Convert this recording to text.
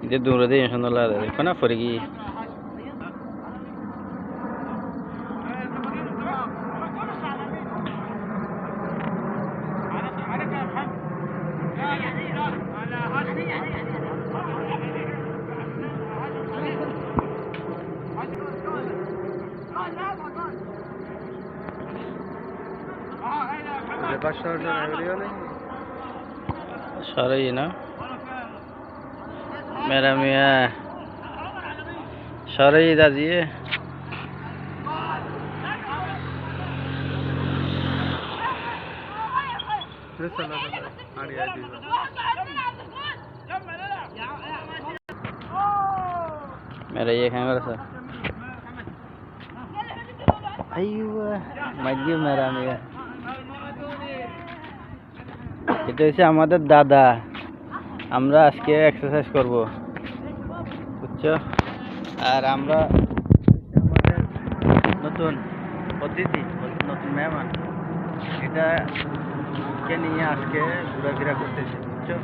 Dia duro dia sundo la de. Kona forgi. Sorry ना मेरा मियाँ sorry दादी मेरा ये कैमरा सर अय्यो मज्जे मेरा मियाँ এটা হচ্ছে আমাদের দাদা আমরা আজকে এক্সারসাইজ করব বুঝছো আর আমরা আমাদের নতুন অতিথি নতুন মেহমান এটা কে নিয়ে আজকে ঘোরাফেরা করতেছি বুঝছো